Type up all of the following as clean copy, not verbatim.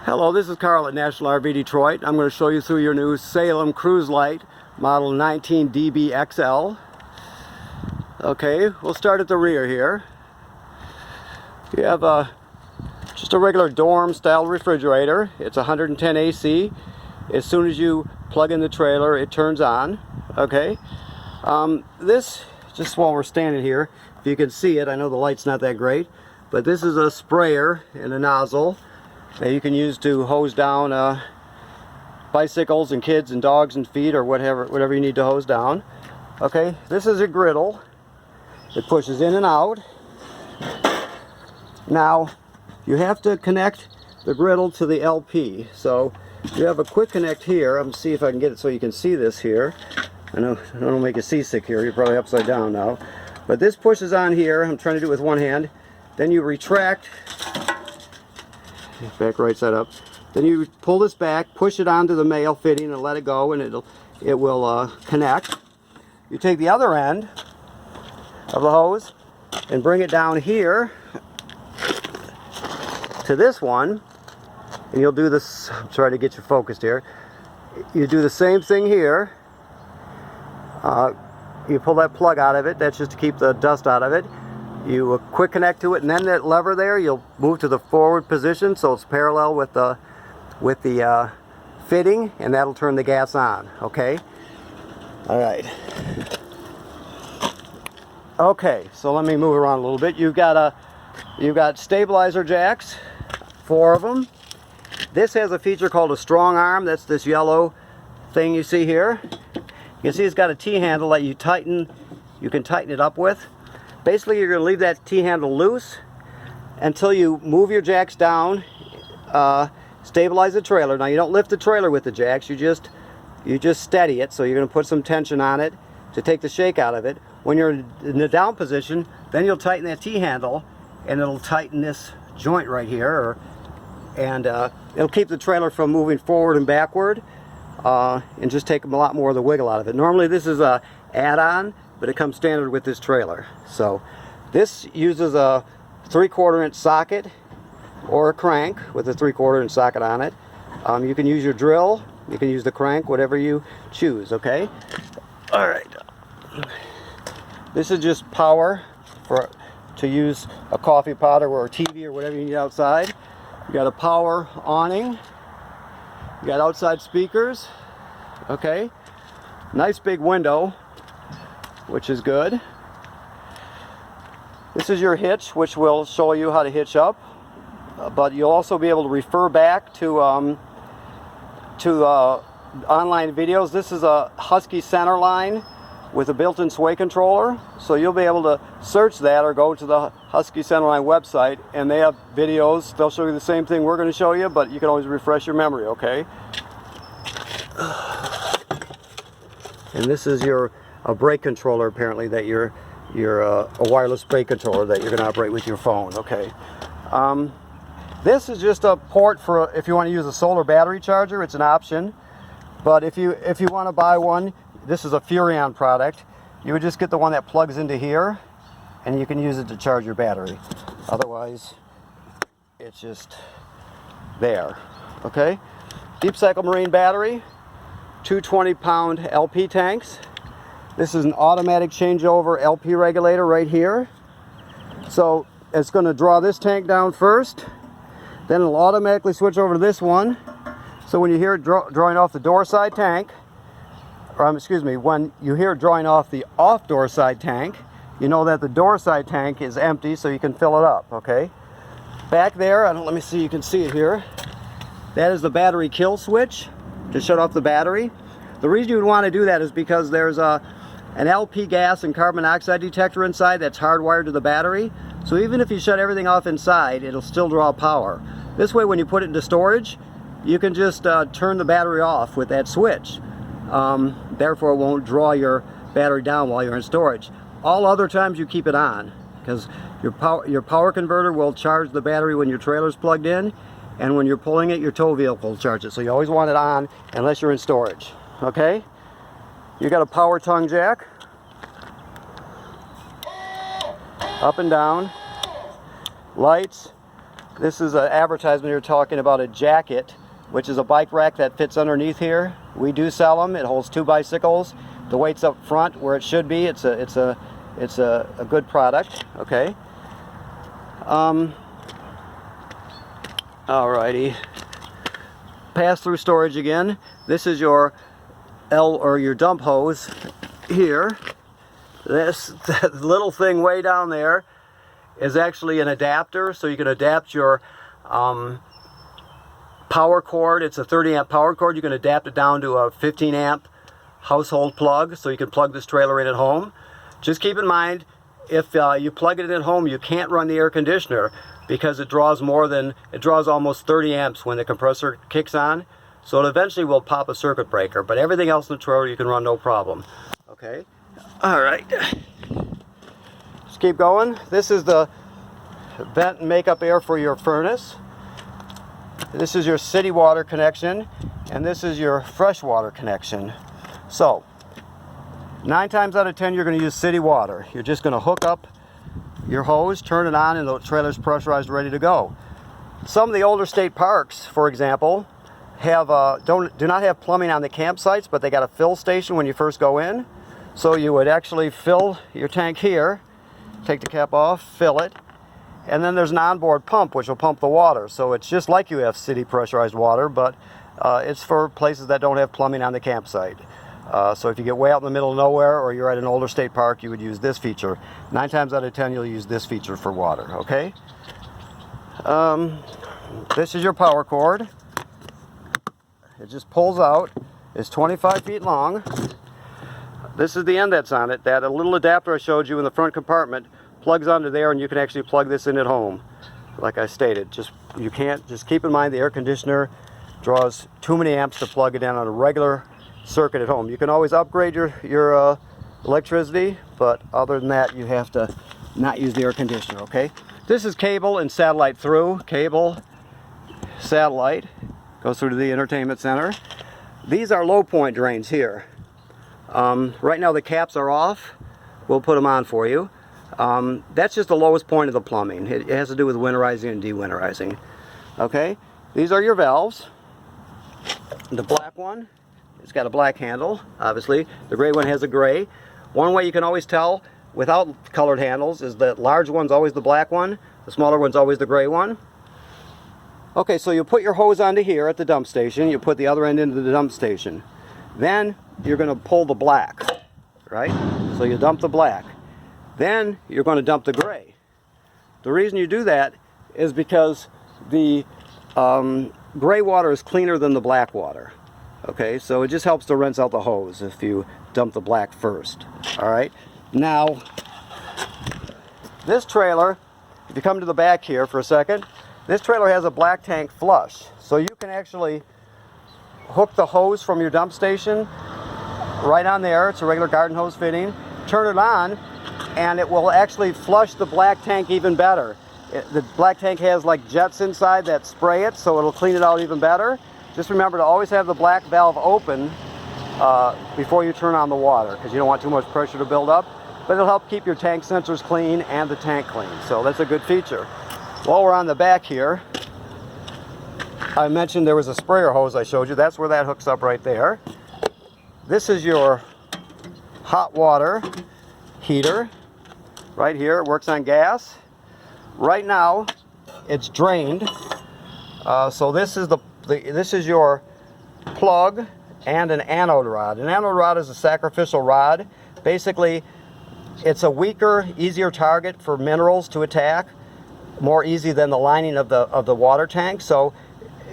Hello, this is Carl at National RV Detroit. I'm going to show you through your new Salem Cruise Light model 19DB XL. Okay, we'll start at the rear here. You have just a regular dorm style refrigerator. It's 110 AC. As soon as you plug in the trailer, it turns on. Okay, this, just while we're standing here, if you can see it, I know the light's not that great, but this is a sprayer and a nozzle that you can use to hose down bicycles and kids and dogs and feet or whatever you need to hose down. Okay, this is a griddle. It pushes in and out. Now you have to connect the griddle to the LP. So you have a quick connect here. I'm gonna see if I can get it so you can see this here. I know I don't make you seasick here. You're probably upside down now. But this pushes on here. I'm trying to do it with one hand. Then you retract. Back right side up. Then you pull this back, push it onto the male fitting and let it go, and it will connect. You take the other end of the hose and bring it down here to this one, and you'll do this. I'm trying to get you focused here. You do the same thing here. You pull that plug out of it. That's just to keep the dust out of it. You quick connect to it, and then that lever there, you'll move to the forward position so it's parallel with the fitting, and that'll turn the gas on. Okay. All right. Okay. So let me move around a little bit. You've got stabilizer jacks, 4 of them. This has a feature called a strong arm. That's this yellow thing you see here. You can see it's got a T-handle that you can tighten it up with. Basically, you're going to leave that T-handle loose until you move your jacks down, stabilize the trailer. Now, you don't lift the trailer with the jacks, you just steady it. So you're going to put some tension on it to take the shake out of it. When you're in the down position, then you'll tighten that T-handle, and it'll tighten this joint right here, and it'll keep the trailer from moving forward and backward, and just take a lot more of the wiggle out of it. Normally, this is a add-on, but it comes standard with this trailer. So this uses a 3/4 inch socket or a crank with a 3/4 inch socket on it. You can use your drill, you can use the crank, whatever you choose. Okay. All right. This is just power to use a coffee pot or a TV or whatever you need outside. You got a power awning. You got outside speakers. Okay. Nice big window, which is good. This is your hitch, which will show you how to hitch up, but you'll also be able to refer back to online videos. This is a Husky center line with a built-in sway controller, so you'll be able to search that or go to the Husky Centerline website, and they have videos. They'll show you the same thing we're going to show you, but you can always refresh your memory. Okay. And this is a brake controller, apparently, that a wireless brake controller that you're going to operate with your phone. Okay. This is just a port for if you want to use a solar battery charger. It's an option, but if you want to buy one, this is a Furrion product. You would just get the one that plugs into here, and you can use it to charge your battery. Otherwise, it's just there. Okay. Deep cycle marine battery. 2 20-pound LP tanks. This is an automatic changeover LP regulator right here. So it's going to draw this tank down first, then it'll automatically switch over to this one. So when you hear it drawing off the door side tank, when you hear it drawing off the off door side tank, you know that the door side tank is empty, so you can fill it up. Okay. Back there, let me see, you can see it here. That is the battery kill switch to shut off the battery. The reason you would want to do that is because there's an LP gas and carbon monoxide detector inside that's hardwired to the battery. So even if you shut everything off inside, it'll still draw power. This way, when you put it into storage, you can just turn the battery off with that switch. Therefore, it won't draw your battery down while you're in storage. All other times you keep it on, because your power converter will charge the battery when your trailer's plugged in, and when you're pulling it, your tow vehicle will charge it. So you always want it on unless you're in storage. Okay? You got a power tongue jack. Up and down. Lights. This is an advertisement here talking about a jacket, which is a bike rack that fits underneath here. We do sell them. It holds 2 bicycles. The weight's up front where it should be. It's a good product. Okay. Alrighty. Pass-through storage again. This is your your dump hose here. That little thing way down there is actually an adapter, so you can adapt your power cord. It's a 30 amp power cord. You can adapt it down to a 15 amp household plug, so you can plug this trailer in at home. Just keep in mind, if you plug it in at home, you can't run the air conditioner because it draws almost 30 amps when the compressor kicks on. So it eventually will pop a circuit breaker, but everything else in the trailer you can run no problem. Okay. All right. Let's keep going. This is the vent and makeup air for your furnace. This is your city water connection, and this is your fresh water connection. So 9 times out of 10 you're going to use city water. You're just going to hook up your hose, turn it on, and the trailer's pressurized, ready to go. Some of the older state parks, for example, do not have plumbing on the campsites, but they got a fill station when you first go in. So you would actually fill your tank here, take the cap off, fill it, and then there's an onboard pump which will pump the water. So it's just like you have city pressurized water, but it's for places that don't have plumbing on the campsite. So if you get way out in the middle of nowhere, or you're at an older state park, you would use this feature. 9 times out of 10 you'll use this feature for water. Okay. This is your power cord. It just pulls out. It's 25 feet long. This is the end that's on it. That a little adapter I showed you in the front compartment plugs onto there, and you can actually plug this in at home. Like I stated, just keep in mind the air conditioner draws too many amps to plug it in on a regular circuit at home. You can always upgrade your electricity, but other than that you have to not use the air conditioner. Okay. This is cable and satellite through. Cable, satellite, goes through to the entertainment center. These are low point drains here. Right now the caps are off. We'll put them on for you. That's just the lowest point of the plumbing. It has to do with winterizing and dewinterizing. Okay, these are your valves. The black one, it's got a black handle, obviously. The gray one has a gray. One way you can always tell without colored handles is the large one's always the black one, the smaller one's always the gray one. Okay, so you put your hose onto here at the dump station, you put the other end into the dump station. Then you're going to pull the black, right? So you dump the black. Then you're going to dump the gray. The reason you do that is because the gray water is cleaner than the black water. Okay, so it just helps to rinse out the hose if you dump the black first. All right, now this trailer, if you come to the back here for a second, this trailer has a black tank flush. So you can actually hook the hose from your dump station right on there. It's a regular garden hose fitting. Turn it on, and it will actually flush the black tank even better. The black tank has like jets inside that spray it, so it'll clean it out even better. Just remember to always have the black valve open before you turn on the water, because you don't want too much pressure to build up. But it'll help keep your tank sensors clean and the tank clean. So that's a good feature. While we're on the back here, I mentioned there was a sprayer hose I showed you. That's where that hooks up right there. This is your hot water heater right here. It works on gas. Right now it's drained. So this is your plug and an anode rod. An anode rod is a sacrificial rod. Basically, it's a weaker, easier target for minerals to attack, more easy than the lining of the water tank. So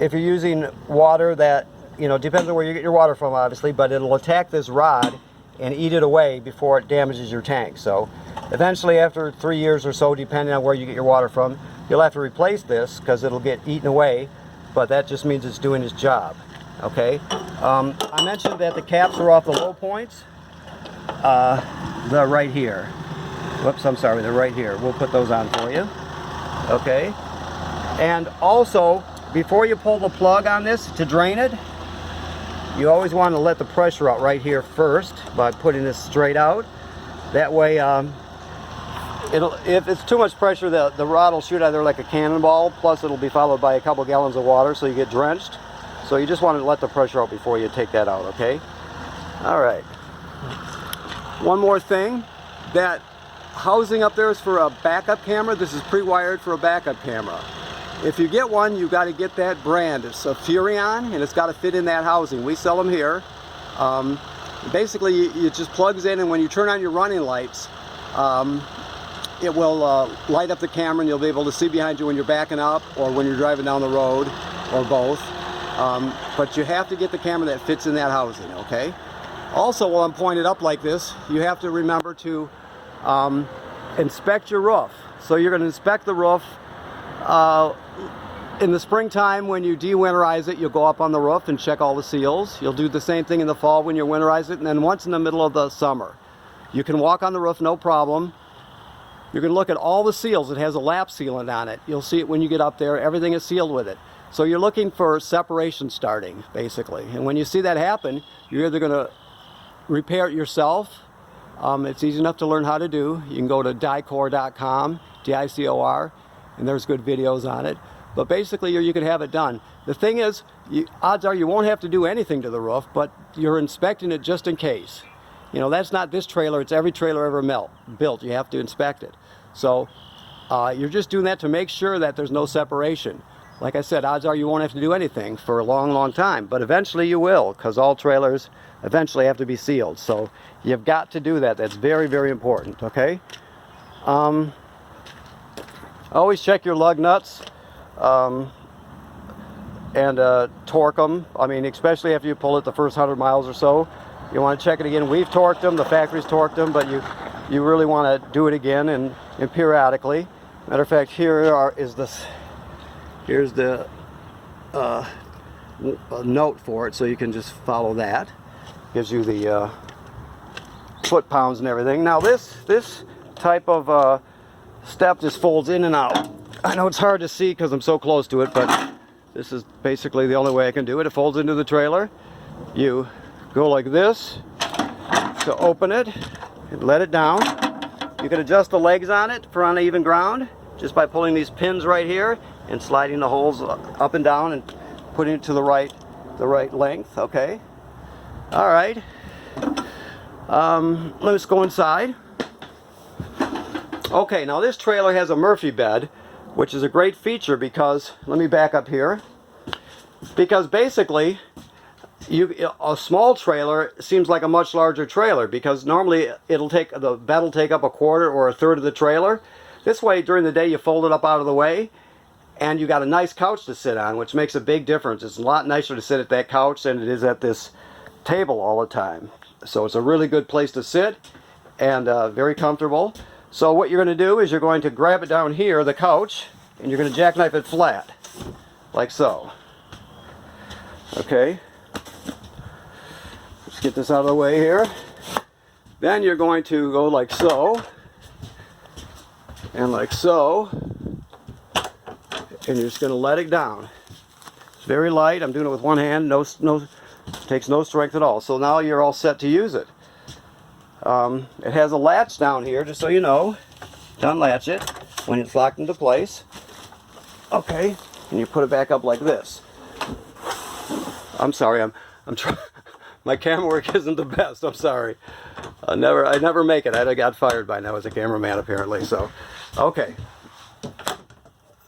if you're using water that, depends on where you get your water from, obviously, but it'll attack this rod and eat it away before it damages your tank. So eventually, after 3 years or so, depending on where you get your water from, you'll have to replace this because it'll get eaten away, but that just means it's doing its job. Okay, I mentioned that the caps are off the low points. They're right here. Whoops, I'm sorry, they're right here. We'll put those on for you. Okay, and also, before you pull the plug on this to drain it, you always want to let the pressure out right here first by putting this straight out. That way if it's too much pressure, the rod will shoot either like a cannonball, plus it'll be followed by a couple gallons of water, so you get drenched. So you just want to let the pressure out before you take that out, okay? All right. One more thing, that housing up there is for a backup camera. This is pre-wired for a backup camera. If you get one, you've got to get that brand. It's a Furrion, and it's got to fit in that housing. We sell them here. Basically, it just plugs in, and when you turn on your running lights, it will light up the camera, and you'll be able to see behind you when you're backing up or when you're driving down the road, or both. But you have to get the camera that fits in that housing, okay? Also, while I'm pointed up like this, you have to remember to inspect your roof. So you're going to inspect the roof. In the springtime, when you de-winterize it, you'll go up on the roof and check all the seals. You'll do the same thing in the fall when you winterize it, and then once in the middle of the summer. You can walk on the roof, no problem. You can look at all the seals. It has a lap sealant on it. You'll see it when you get up there. Everything is sealed with it. So you're looking for separation starting, basically. And when you see that happen, you're either going to repair it yourself. It's easy enough to learn how to do. You can go to dicor.com, D-I-C-O-R, and there's good videos on it. But basically, you can have it done. The thing is, odds are you won't have to do anything to the roof, but you're inspecting it just in case. You know, that's not this trailer, it's every trailer ever built. You have to inspect it. So you're just doing that to make sure that there's no separation. Like I said, odds are you won't have to do anything for a long, long time, but eventually you will, because all trailers eventually have to be sealed. So you've got to do that. That's very, very important, okay? Always check your lug nuts. And torque them. I mean, especially after you pull it the first 100 miles or so, you want to check it again. We've torqued them, the factory's torqued them, but you really want to do it again and periodically. Matter of fact, here's the note for it, so you can just follow that. Gives you the foot pounds and everything. Now this type of step just folds in and out. I know it's hard to see because I'm so close to it, but this is basically the only way I can do it. It folds into the trailer. You go like this to open it and let it down. You can adjust the legs on it for uneven ground just by pulling these pins right here and sliding the holes up and down and putting it to the right length, okay? All right. Let's go inside. Okay, now this trailer has a Murphy bed, which is a great feature because, let me back up here, because basically a small trailer seems like a much larger trailer, because normally the bed will take up a quarter or a third of the trailer. This way, during the day, you fold it up out of the way, and you got a nice couch to sit on, which makes a big difference. It's a lot nicer to sit at that couch than it is at this table all the time. So it's a really good place to sit, and very comfortable. So what you're going to do is you're going to grab it down here, the couch, and you're going to jackknife it flat, like so. Okay. Let's get this out of the way here. Then you're going to go like so, and like so, and you're just going to let it down. It's very light. I'm doing it with one hand. Takes no strength at all. So now you're all set to use it. It has a latch down here, just so you know, to unlatch it when it's locked into place. Okay, and you put it back up like this. I'm sorry, I'm trying. My camera work isn't the best. I'm sorry. I never make it. I got fired by now as a cameraman apparently. So, okay.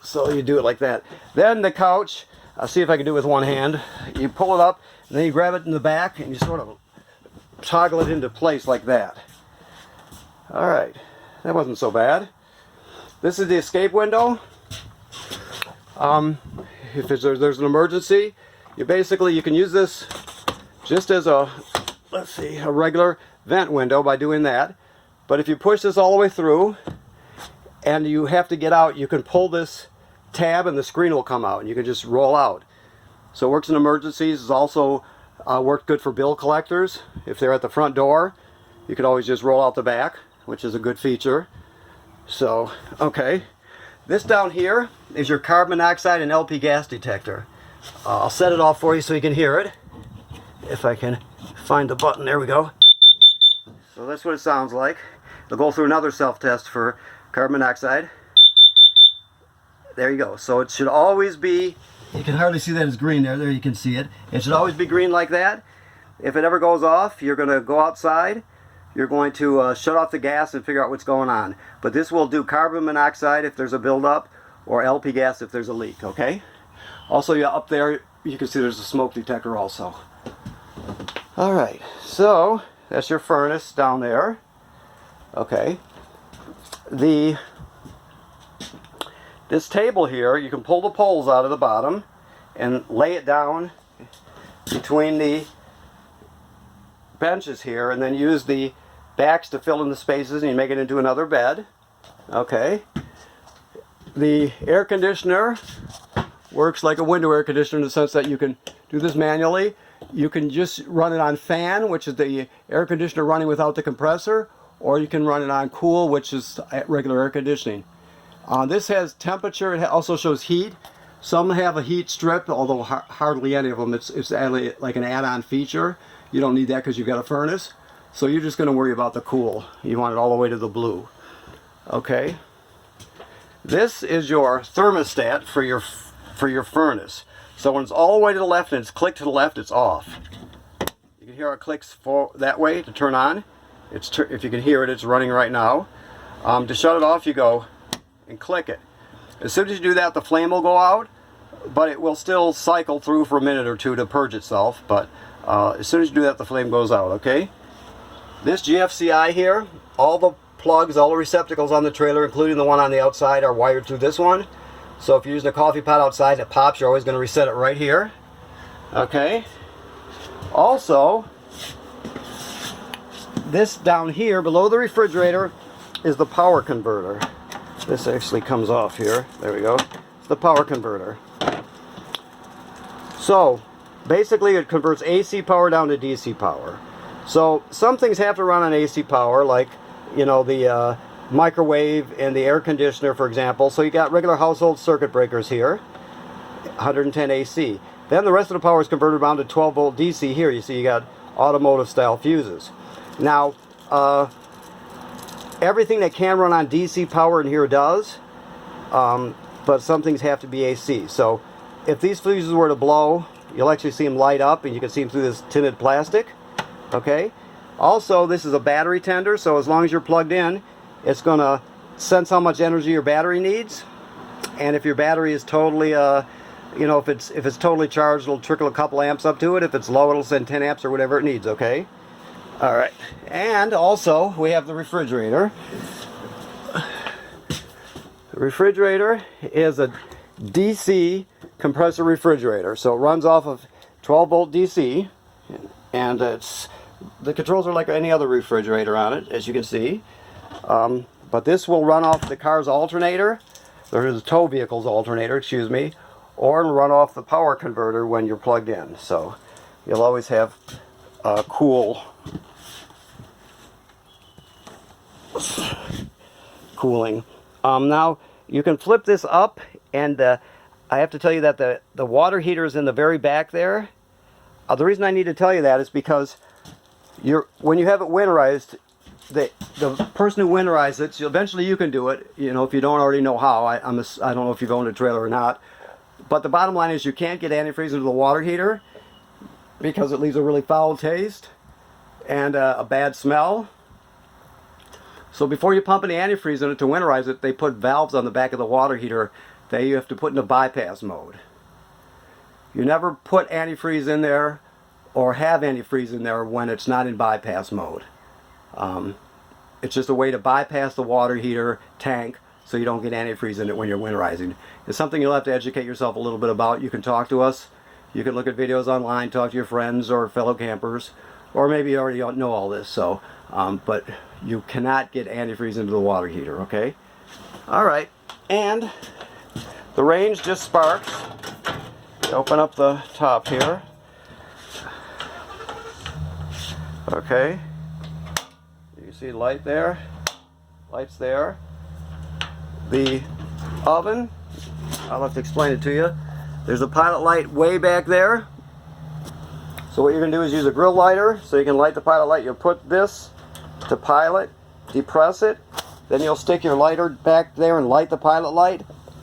So you do it like that. Then the couch. I'll see if I can do it with one hand. You pull it up, and then you grab it in the back, and you sort of toggle it into place like that. All right, that wasn't so bad. This is the escape window. If there's an emergency, you can use this just as a regular vent window by doing that. But if you push this all the way through and you have to get out, you can pull this tab and the screen will come out and you can just roll out. So it works in emergencies. It's also worked good for bill collectors. If they're at the front door, you can always just roll out the back, which is a good feature. So, okay. This down here is your carbon monoxide and LP gas detector. I'll set it off for you so you can hear it. If I can find the button, there we go. So that's what it sounds like. It'll go through another self-test for carbon monoxide. There you go. So it should always be, you can hardly see that it's green there. There you can see it. It should always be green like that. If it ever goes off, you're going to go outside. You're going to shut off the gas and figure out what's going on. But this will do carbon monoxide if there's a buildup, or LP gas if there's a leak, okay? Also, yeah, up there, you can see there's a smoke detector also. All right, so that's your furnace down there. Okay. This table here, you can pull the poles out of the bottom and lay it down between the benches here, and then use the backs to fill in the spaces, and you make it into another bed. Okay. The air conditioner works like a window air conditioner in the sense that you can do this manually. You can just run it on fan, which is the air conditioner running without the compressor, or you can run it on cool, which is regular air conditioning. This has temperature. It also shows heat. Some have a heat strip, although hardly any of them. It's like an add-on feature. You don't need that because you've got a furnace. So you're just going to worry about the cool. You want it all the way to the blue. Okay. This is your thermostat for your furnace. So when it's all the way to the left and it's clicked to the left, it's off. You can hear it clicks that way to turn on. If you can hear it, it's running right now. To shut it off, you go and click it. As soon as you do that, the flame will go out, but it will still cycle through for a minute or two to purge itself. But as soon as you do that, the flame goes out, okay? This GFCI here, all the plugs, all the receptacles on the trailer, including the one on the outside, are wired through this one. So if you're using a coffee pot outside and it pops, you're always going to reset it right here. Okay? Also, this down here, below the refrigerator, is the power converter. This actually comes off here. There we go. It's the power converter. So, basically it converts AC power down to DC power. So, some things have to run on AC power, like, you know, the microwave and the air conditioner, for example. So you got regular household circuit breakers here, 110 AC. Then the rest of the power is converted down to 12 volt DC here. You see you got automotive style fuses. Now, everything that can run on DC power in here does, but some things have to be AC. So if these fuses were to blow, you'll actually see them light up, and you can see them through this tinted plastic. Okay. Also, this is a battery tender, so as long as you're plugged in, it's going to sense how much energy your battery needs. And if your battery is totally, you know, if it's totally charged, it'll trickle a couple amps up to it. If it's low, it'll send 10 amps or whatever it needs, okay? All right. And also, we have the refrigerator. The refrigerator is a DC compressor refrigerator. So it runs off of 12 volt DC, and the controls are like any other refrigerator on it, as you can see. But this will run off the car's alternator, or the tow vehicle's alternator, excuse me, or it'll run off the power converter when you're plugged in. So you'll always have cooling. Now you can flip this up, and I have to tell you that the water heater is in the very back there. The reason I need to tell you that is because when you have it winterized, the person who winterized it, so eventually you can do it, you know, if you don't already know how. I don't know if you've owned a trailer or not, but the bottom line is you can't get antifreeze into the water heater because it leaves a really foul taste and a bad smell. So before you pump any antifreeze in it to winterize it, they put valves on the back of the water heater that you have to put into bypass mode. You never put antifreeze in there or have antifreeze in there when it's not in bypass mode. It's just a way to bypass the water heater tank so you don't get antifreeze in it when you're winterizing. It's something you'll have to educate yourself a little bit about. You can talk to us. You can look at videos online, talk to your friends or fellow campers, or maybe you already know all this. So, but you cannot get antifreeze into the water heater, okay? All right, and the range just sparks. Open up the top here. Okay. You see light there, lights there. The oven, I'll have to explain it to you. There's a pilot light way back there. So what you're going to do is use a grill lighter so you can light the pilot light. You'll put this to pilot, depress it, Then you'll stick your lighter back there and light the pilot light.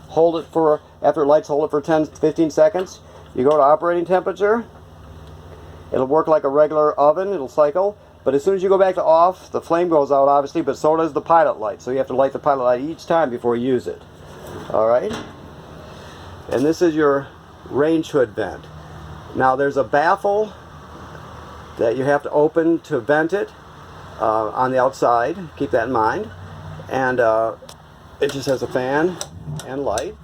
Hold it for, after it lights, hold it for 10-15 seconds. You go to operating temperature. It'll work like a regular oven, it'll cycle. But as soon as you go back to off, the flame goes out obviously, but so does the pilot light. So you have to light the pilot light each time before you use it. Alright? And this is your range hood vent. Now there's a baffle that you have to open to vent it on the outside. Keep that in mind. And it just has a fan and light.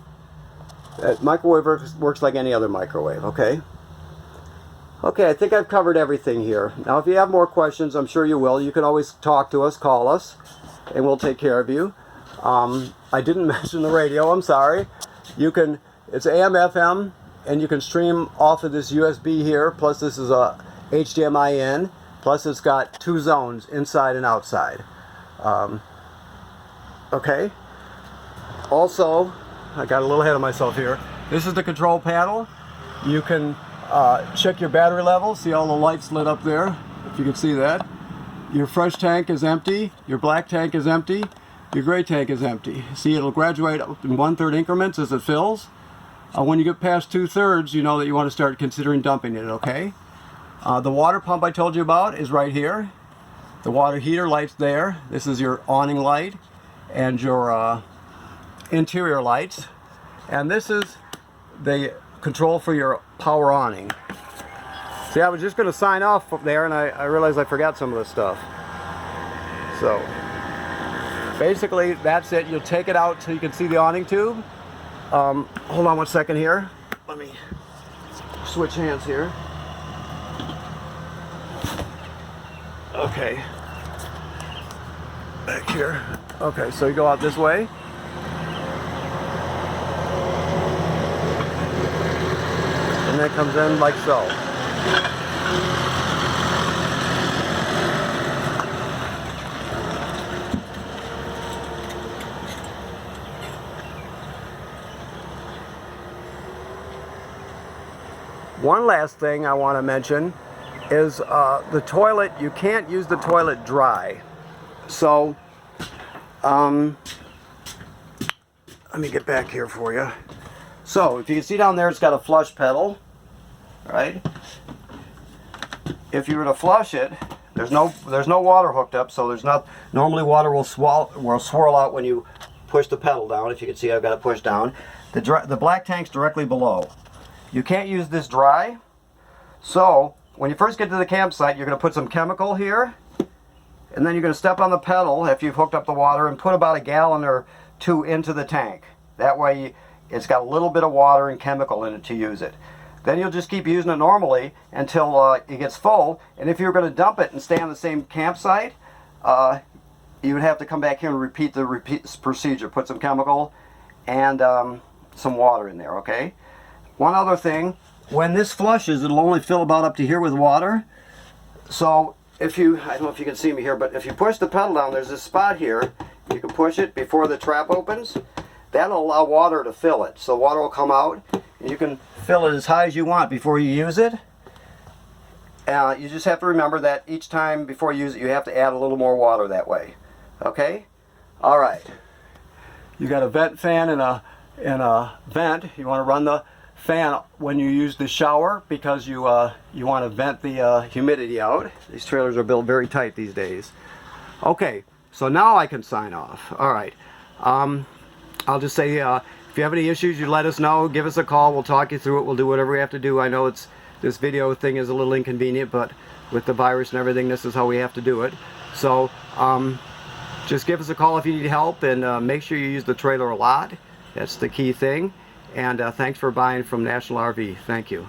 Microwave works like any other microwave, okay? Okay, I think I've covered everything here. Now if you have more questions, I'm sure you will. You can always talk to us, call us, and we'll take care of you. I didn't mention the radio, I'm sorry. You can, it's AM, FM, and you can stream off of this USB here, plus this is a HDMI in, plus it's got 2 zones, inside and outside. Okay? Also, I got a little ahead of myself here. This is the control panel. You can check your battery level, see all the lights lit up there, if you can see that. Your fresh tank is empty, your black tank is empty, your gray tank is empty. See, it'll graduate up in 1/3 increments as it fills. When you get past 2/3, you know that you want to start considering dumping it, okay? The water pump I told you about is right here. The water heater light's there. This is your awning light and your interior lights. And this is the control for your power awning. See, I was just going to sign off up there and I realized I forgot some of this stuff. So basically that's it. You'll take it out so you can see the awning tube. Hold on one second here. Let me switch hands here. Okay. Back here. Okay, so you go out this way. And that comes in like so. One last thing I want to mention is the toilet. You can't use the toilet dry. So, let me get back here for you. So, if you can see down there, it's got a flush pedal, right? If you were to flush it, there's no water hooked up, so there's not. Normally, water will swirl out when you push the pedal down. If you can see, I've got it pushed down. The black tank's directly below. You can't use this dry. So, when you first get to the campsite, you're going to put some chemical here, and then you're going to step on the pedal after you've hooked up the water and put about 1 gallon or 2 into the tank. That way, it's got a little bit of water and chemical in it to use it. Then you'll just keep using it normally until it gets full. And if you're going to dump it and stay on the same campsite, you would have to come back here and repeat the procedure. Put some chemical and some water in there, okay? One other thing, when this flushes, it'll only fill about up to here with water. So if you, I don't know if you can see me here, but if you push the pedal down, there's this spot here. You can push it before the trap opens. That'll allow water to fill it. So water will come out, and you can fill it as high as you want before you use it. You just have to remember that each time before you use it, you have to add a little more water that way. Okay? All right. You got a vent fan and a vent. You want to run the fan when you use the shower because you want to vent the humidity out. These trailers are built very tight these days. Okay, so now I can sign off. All right. I'll just say if you have any issues, you let us know. Give us a call. We'll talk you through it. We'll do whatever we have to do. I know this video thing is a little inconvenient, but with the virus and everything, this is how we have to do it. So just give us a call if you need help, and make sure you use the trailer a lot. That's the key thing. And thanks for buying from National RV. Thank you.